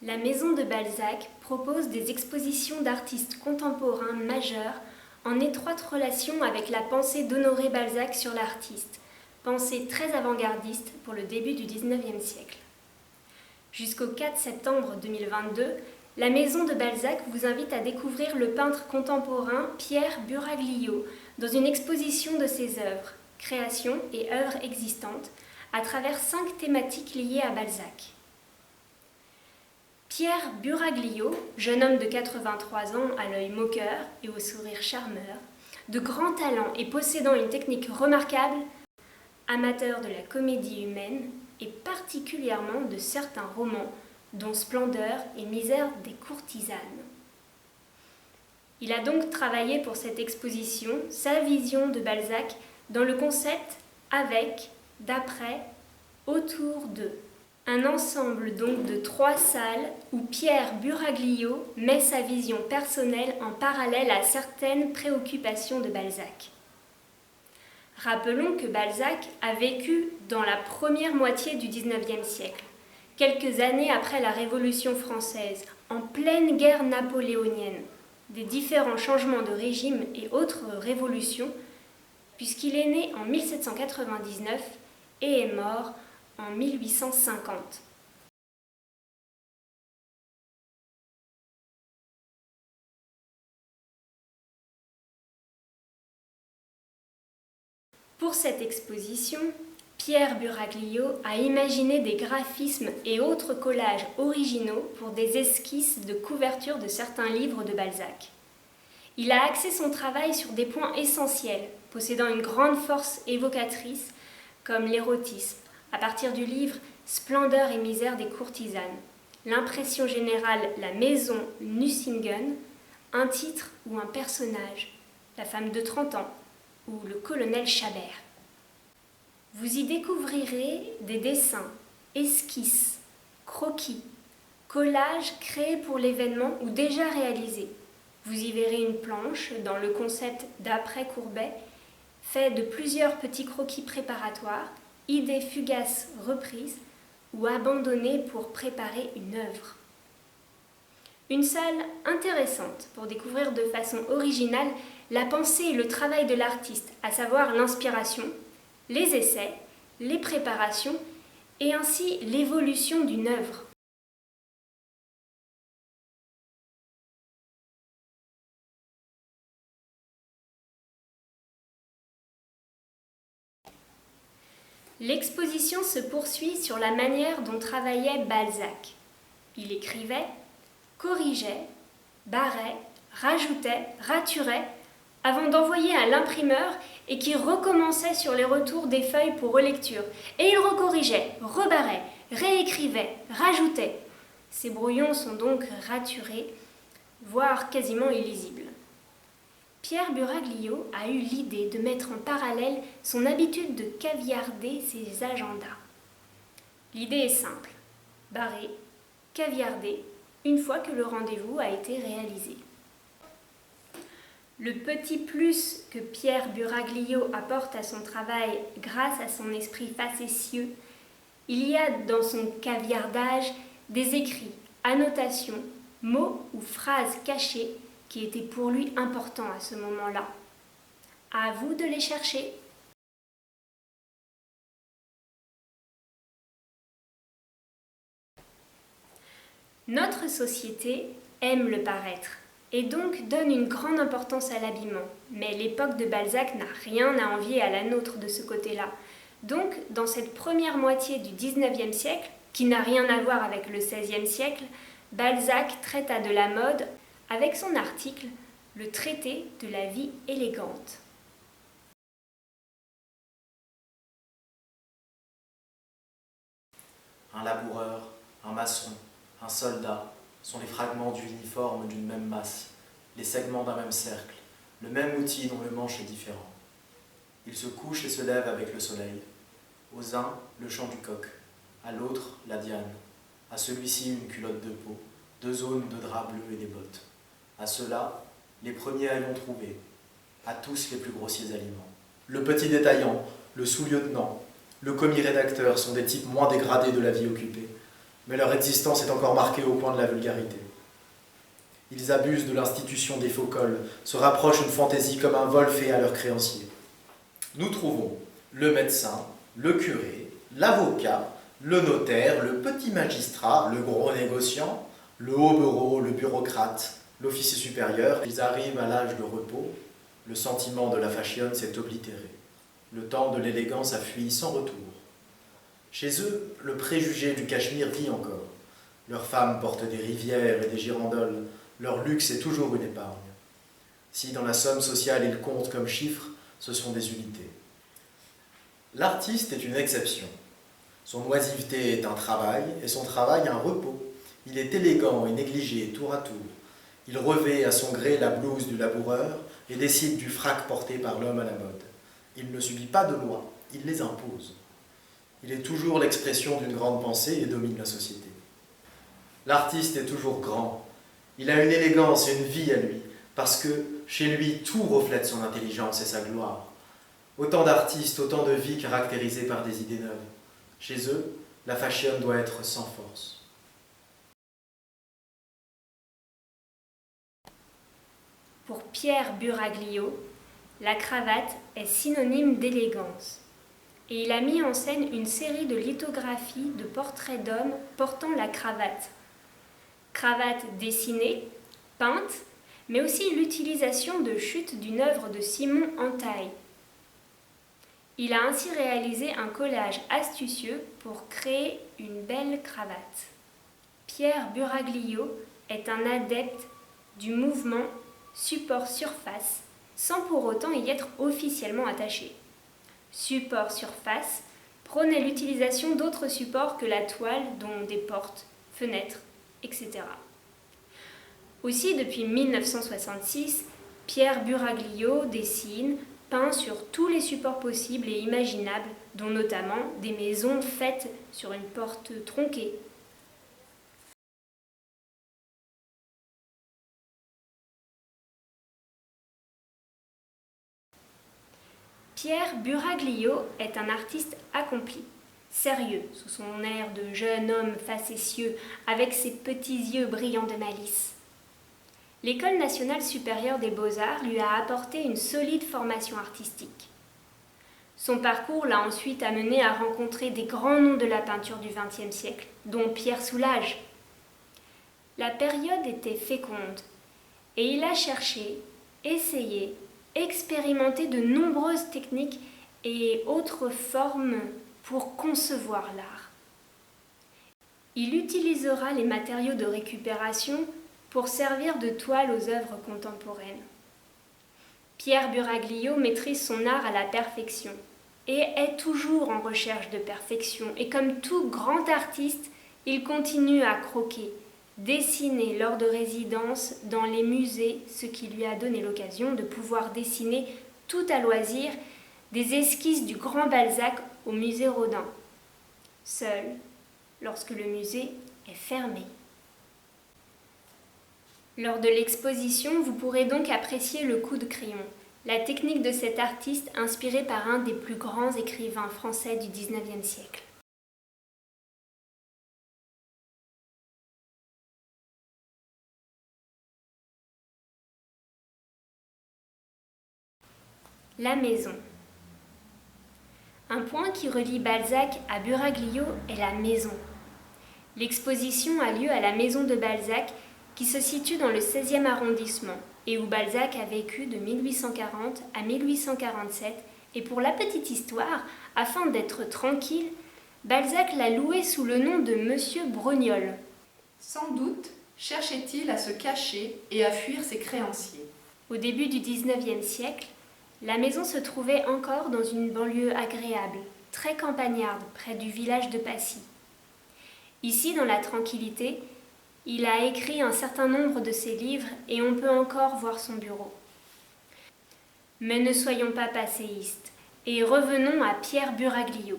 La Maison de Balzac propose des expositions d'artistes contemporains majeurs en étroite relation avec la pensée d'Honoré Balzac sur l'artiste, pensée très avant-gardiste pour le début du XIXe siècle. Jusqu'au 4 septembre 2022, la Maison de Balzac vous invite à découvrir le peintre contemporain Pierre Buraglio dans une exposition de ses œuvres, créations et œuvres existantes, à travers 5 thématiques liées à Balzac. Pierre Buraglio, jeune homme de 83 ans à l'œil moqueur et au sourire charmeur, de grand talent et possédant une technique remarquable, amateur de la comédie humaine et particulièrement de certains romans, dont Splendeur et Misère des courtisanes. Il a donc travaillé pour cette exposition sa vision de Balzac dans le concept avec, d'après, autour de. Un ensemble donc de 3 salles où Pierre Buraglio met sa vision personnelle en parallèle à certaines préoccupations de Balzac. Rappelons que Balzac a vécu dans la première moitié du XIXe siècle, quelques années après la Révolution française, en pleine guerre napoléonienne, des différents changements de régime et autres révolutions, puisqu'il est né en 1799 et est mort en 1850. Pour cette exposition, Pierre Buraglio a imaginé des graphismes et autres collages originaux pour des esquisses de couverture de certains livres de Balzac. Il a axé son travail sur des points essentiels, possédant une grande force évocatrice, comme l'érotisme, à partir du livre Splendeur et misère des courtisanes, l'impression générale La maison Nucingen, un titre ou un personnage, la femme de 30 ans, ou le colonel Chabert. Vous y découvrirez des dessins, esquisses, croquis, collages créés pour l'événement ou déjà réalisés. Vous y verrez une planche dans le concept d'après Courbet, fait de plusieurs petits croquis préparatoires, idées fugaces reprises ou abandonnées pour préparer une œuvre. Une salle intéressante pour découvrir de façon originale la pensée et le travail de l'artiste, à savoir l'inspiration, les essais, les préparations et ainsi l'évolution d'une œuvre. L'exposition se poursuit sur la manière dont travaillait Balzac. Il écrivait, corrigeait, barrait, rajoutait, raturait, avant d'envoyer à l'imprimeur et qui recommençait sur les retours des feuilles pour relecture. Et il recorrigeait, rebarrait, réécrivait, rajoutait. Ces brouillons sont donc raturés, voire quasiment illisibles. Pierre Buraglio a eu l'idée de mettre en parallèle son habitude de caviarder ses agendas. L'idée est simple, barrer, caviarder, une fois que le rendez-vous a été réalisé. Le petit plus que Pierre Buraglio apporte à son travail grâce à son esprit facétieux, il y a dans son caviardage des écrits, annotations, mots ou phrases cachées qui étaient pour lui importants à ce moment-là. À vous de les chercher. Notre société aime le paraître et donc donne une grande importance à l'habillement. Mais l'époque de Balzac n'a rien à envier à la nôtre de ce côté-là. Donc, dans cette première moitié du XIXe siècle, qui n'a rien à voir avec le XVIe siècle, Balzac traita de la mode avec son article « Le traité de la vie élégante ». Un laboureur, un maçon, un soldat sont les fragments du uniforme d'une même masse, les segments d'un même cercle, le même outil dont le manche est différent. Ils se couchent et se lèvent avec le soleil. Aux uns, le chant du coq, à l'autre, la diane, à celui-ci une culotte de peau, 2 aunes de drap bleu et des bottes. À ceux-là, les premiers haillons trouvés, à tous les plus grossiers aliments. Le petit détaillant, le sous-lieutenant, le commis-rédacteur sont des types moins dégradés de la vie occupée. mais leur existence est encore marquée au point de la vulgarité. Ils abusent de l'institution des faux cols, se rapprochent une fantaisie comme un vol fait à leurs créanciers. Nous trouvons le médecin, le curé, l'avocat, le notaire, le petit magistrat, le gros négociant, le haut bureau, le bureaucrate, l'officier supérieur. Ils arrivent à l'âge de repos, le sentiment de la fashion s'est oblitéré. Le temps de l'élégance a fui sans retour. Chez eux, le préjugé du Cachemire vit encore. Leurs femmes portent des rivières et des girandoles. Leur luxe est toujours une épargne. Si dans la somme sociale ils comptent comme chiffres, ce sont des unités. L'artiste est une exception. Son oisiveté est un travail et son travail un repos. Il est élégant et négligé tour à tour. Il revêt à son gré la blouse du laboureur et décide du frac porté par l'homme à la mode. Il ne subit pas de lois, il les impose. Il est toujours l'expression d'une grande pensée et domine la société. L'artiste est toujours grand. Il a une élégance et une vie à lui, parce que chez lui tout reflète son intelligence et sa gloire. Autant d'artistes, autant de vies caractérisées par des idées neuves. Chez eux, la fashion doit être sans force. Pour Pierre Buraglio, la cravate est synonyme d'élégance. Et il a mis en scène une série de lithographies de portraits d'hommes portant la cravate. Cravate dessinée, peinte, mais aussi l'utilisation de chutes d'une œuvre de Simon Antaï. Il a ainsi réalisé un collage astucieux pour créer une belle cravate. Pierre Buraglio est un adepte du mouvement support-surface, sans pour autant y être officiellement attaché. Support-surface prônait l'utilisation d'autres supports que la toile, dont des portes, fenêtres, etc. Aussi, depuis 1966, Pierre Buraglio dessine, peint sur tous les supports possibles et imaginables, dont notamment des maisons faites sur une porte tronquée. Pierre Buraglio est un artiste accompli, sérieux sous son air de jeune homme facétieux avec ses petits yeux brillants de malice. L'École nationale supérieure des beaux-arts lui a apporté une solide formation artistique. Son parcours l'a ensuite amené à rencontrer des grands noms de la peinture du XXe siècle, dont Pierre Soulages. La période était féconde, et il a cherché, essayé, expérimenté de nombreuses techniques et autres formes pour concevoir l'art. Il utilisera les matériaux de récupération pour servir de toile aux œuvres contemporaines. Pierre Buraglio maîtrise son art à la perfection et est toujours en recherche de perfection. Et comme tout grand artiste, il continue à croquer, dessiner lors de résidences dans les musées, ce qui lui a donné l'occasion de pouvoir dessiner tout à loisir des esquisses du grand Balzac au musée Rodin, seul lorsque le musée est fermé. Lors de l'exposition, vous pourrez donc apprécier le coup de crayon, la technique de cet artiste inspiré par un des plus grands écrivains français du XIXe siècle. La maison. Un point qui relie Balzac à Buraglio est la maison. L'exposition a lieu à la maison de Balzac, qui se situe dans le 16e arrondissement et où Balzac a vécu de 1840 à 1847. Et pour la petite histoire, afin d'être tranquille, Balzac l'a loué sous le nom de Monsieur Brogniol. Sans doute cherchait-il à se cacher et à fuir ses créanciers. Au début du 19e siècle, la maison se trouvait encore dans une banlieue agréable, très campagnarde, près du village de Passy. Ici, dans la tranquillité, il a écrit un certain nombre de ses livres et on peut encore voir son bureau. Mais ne soyons pas passéistes et revenons à Pierre Buraglio,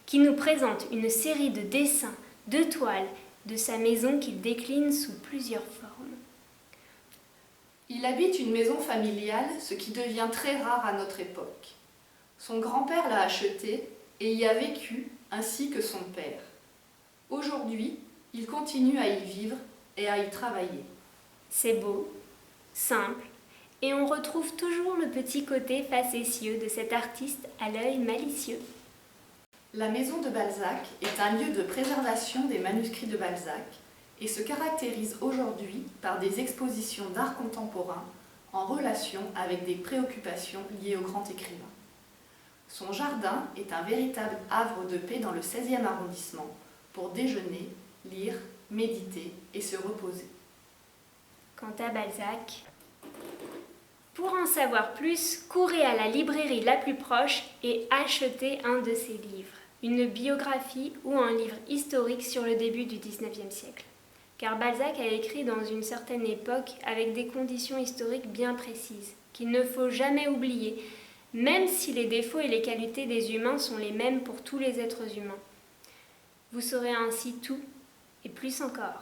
qui nous présente une série de dessins, de toiles de sa maison qu'il décline sous plusieurs formes. Il habite une maison familiale, ce qui devient très rare à notre époque. Son grand-père l'a achetée et y a vécu, ainsi que son père. Aujourd'hui, Il continue à y vivre et à y travailler. C'est beau, simple, et on retrouve toujours le petit côté facétieux de cet artiste à l'œil malicieux. La maison de Balzac est un lieu de préservation des manuscrits de Balzac et se caractérise aujourd'hui par des expositions d'art contemporain en relation avec des préoccupations liées au grand écrivain. Son jardin est un véritable havre de paix dans le 16e arrondissement pour déjeuner, lire, méditer et se reposer. Quant à Balzac, pour en savoir plus, courez à la librairie la plus proche et achetez un de ses livres, une biographie ou un livre historique sur le début du XIXe siècle. Car Balzac a écrit dans une certaine époque avec des conditions historiques bien précises, qu'il ne faut jamais oublier, même si les défauts et les qualités des humains sont les mêmes pour tous les êtres humains. Vous saurez ainsi tout, et plus encore.